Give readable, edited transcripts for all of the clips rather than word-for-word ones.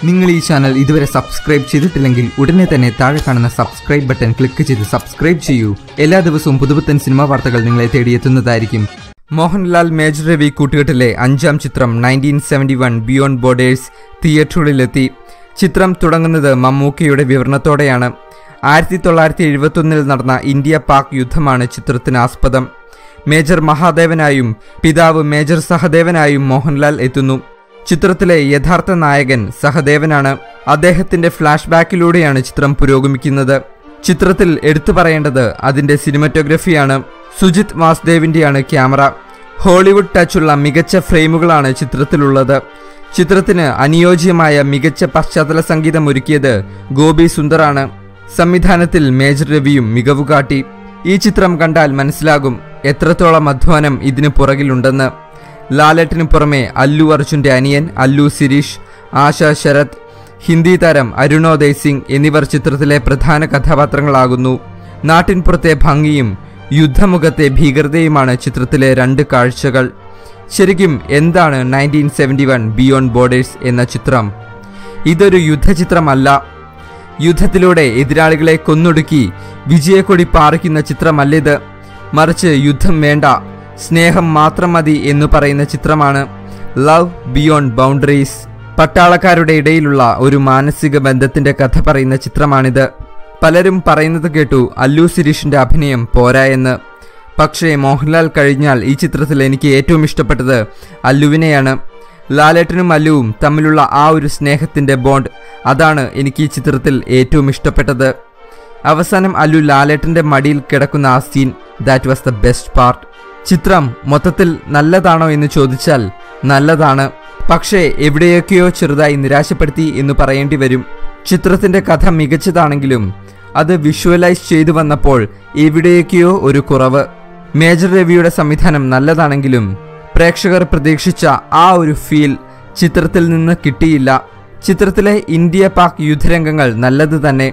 നിങ്ങൾ ഈ ചാനൽ ഇതുവരെ സബ്സ്ക്രൈബ് ചെയ്തിട്ടില്ലെങ്കിൽ ഉടനെ തന്നെ താഴെ കാണുന്ന സബ്സ്ക്രൈബ് ബട്ടൺ ക്ലിക്ക് ചെയ്ത് സബ്സ്ക്രൈബ് ചെയ്യൂ. എല്ലാ ദിവസവും പുതുപുത്തൻ സിനിമാ വാർത്തകൾ നിങ്ങളെ തേടിയെത്തുന്നതായിരിക്കും. മോഹൻലാൽ മേജർ രവി കൂട്ടുകെട്ടിലെ 5ാം ചിത്രം 1971 ബിയോണ്ട് ബോർഡേഴ്സ് തിയേറ്ററുകളിലെത്തി. ചിത്രം തുടങ്ങുന്നത് മമ്മൂക്കയുടെ വിവരണത്തോടെയാണ്. 1971 നടന്ന ഇന്ത്യ പാക് യുദ്ധമാണ് ചിത്രത്തിന് ആസ്പദം. മേജർ മഹാദേവനായും പിതാവ് മേജർ സഹദേവനായും മോഹൻലാൽ എത്തുന്നു. ചിത്രത്തിലെ യഥാർത്ഥ നായകൻ സഹദേവനാണ്. അദ്ദേഹത്തിന്റെ ഫ്ലാഷ് ബാക്കിലൂടെയാണ് ചിത്രം പുരോഗമിക്കുന്നത്. ചിത്രത്തിൽ എടുത്തു പറയേണ്ടത് അതിന്റെ സിനിമറ്റോഗ്രഫിയാണ്. സുജിത് വാസുദേവിന്റെയാണ് ക്യാമറ. ഹോളിവുഡ് ടച്ചുള്ള മികച്ച ഫ്രെയിമുകളാണ് ചിത്രത്തിലുള്ളത്. ചിത്രത്തിന് അനുയോജ്യമായ മികച്ച പശ്ചാത്തല സംഗീതം ഒരുക്കിയത് ഗോപി സുന്ദറാണ്. സംവിധാനത്തിൽ മേജർ രവിയും മികവു കാട്ടി. ഈ ചിത്രം കണ്ടാൽ മനസ്സിലാകും എത്രത്തോളം അധ്വാനം ഇതിനു പുറകിലുണ്ടെന്ന്. ലാലേട്ടനു പുറമെ അല്ലു അർജുന്റെ അനിയൻ അല്ലു സിരീഷ്, ആശ ശരത്, ഹിന്ദി താരം അരുണോദയ് സിംഗ് എന്നിവർ ചിത്രത്തിലെ പ്രധാന കഥാപാത്രങ്ങളാകുന്നു. നാട്ടിൻപുറത്തെ ഭംഗിയും യുദ്ധമുഖത്തെ ഭീകരതയുമാണ് ചിത്രത്തിലെ 2 കാഴ്ചകൾ. ശരിക്കും എന്താണ് 1971 ബിയോണ്ട് ബോർഡേഴ്സ് എന്ന ചിത്രം? ഇതൊരു യുദ്ധചിത്രമല്ല. യുദ്ധത്തിലൂടെ എതിരാളികളെ കൊന്നൊടുക്കി വിജയക്കൊടി പാറിക്കുന്ന ചിത്രമല്ലിത്. മറിച്ച് യുദ്ധം വേണ്ട, സ്നേഹം മാത്രം മതി എന്നു പറയുന്ന ചിത്രമാണ് ലവ് ബിയോണ്ട് ബൗണ്ടറീസ്. പട്ടാളക്കാരുടെ ഇടയിലുള്ള ഒരു മാനസിക ബന്ധത്തിന്റെ കഥ പറയുന്ന ചിത്രമാണിത്. പലരും പറയുന്നത് കേട്ടു അല്ലു സിരീഷിന്റെ അഭിനയം പോരാ എന്ന്. പക്ഷേ മോഹൻലാൽ കഴിഞ്ഞാൽ ഈ ചിത്രത്തിൽ എനിക്ക് ഏറ്റവും ഇഷ്ടപ്പെട്ടത് അല്ലുവിനെയാണ്. ലാലേട്ടനും അല്ലുവും തമ്മിലുള്ള ആ ഒരു സ്നേഹത്തിന്റെ ബോണ്ട്, അതാണ് എനിക്ക് ഈ ചിത്രത്തിൽ ഏറ്റവും ഇഷ്ടപ്പെട്ടത്. അവസാനം അല്ലു ലാലേട്ടന്റെ മടിയിൽ കിടക്കുന്ന ആ scene, that was the best part. ചിത്രം മൊത്തത്തിൽ നല്ലതാണോ എന്ന് ചോദിച്ചാൽ നല്ലതാണ്. പക്ഷേ എവിടെയൊക്കെയോ ചെറുതായി നിരാശപ്പെടുത്തി എന്ന് പറയേണ്ടി വരും. ചിത്രത്തിന്റെ കഥ മികച്ചതാണെങ്കിലും അത് വിഷ്വലൈസ് ചെയ്തു വന്നപ്പോൾ എവിടെയൊക്കെയോ ഒരു കുറവ്. മേജർ രവിയുടെ സംവിധാനം നല്ലതാണെങ്കിലും പ്രേക്ഷകർ പ്രതീക്ഷിച്ച ആ ഒരു ഫീൽ ചിത്രത്തിൽ നിന്ന് കിട്ടിയില്ല. ചിത്രത്തിലെ ഇന്ത്യ പാക് യുദ്ധരംഗങ്ങൾ നല്ലത് തന്നെ.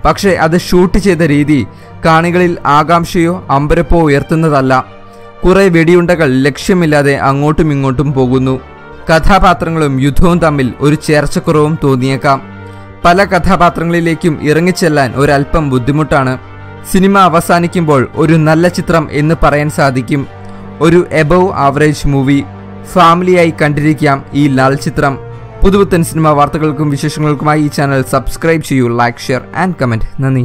പക്ഷേ അത് ഷൂട്ട് ചെയ്ത രീതി കാണികളിൽ ആകാംക്ഷയോ അമ്പരപ്പോ ഉയർത്തുന്നതല്ല. കുറെ വെടിയുണ്ടകൾ ലക്ഷ്യമില്ലാതെ അങ്ങോട്ടും ഇങ്ങോട്ടും പോകുന്നു. കഥാപാത്രങ്ങളും യുദ്ധവും തമ്മിൽ ഒരു ചേർച്ചക്കുറവും തോന്നിയേക്കാം. പല കഥാപാത്രങ്ങളിലേക്കും ഇറങ്ങിച്ചെല്ലാൻ ഒരല്പം ബുദ്ധിമുട്ടാണ്. സിനിമ അവസാനിക്കുമ്പോൾ ഒരു നല്ല ചിത്രം എന്ന് പറയാൻ സാധിക്കും. ഒരു എബവ് ആവറേജ് മൂവി. ഫാമിലിയായി കണ്ടിരിക്കാം ഈ ലാൽ ചിത്രം. പുതുപുത്തൻ സിനിമാ വാർത്തകൾക്കും വിശേഷങ്ങൾക്കുമായി ഈ ചാനൽ സബ്സ്ക്രൈബ് ചെയ്യൂ, ലൈക്ക്, ഷെയർ ആൻഡ് കമന്റ്. നന്ദി.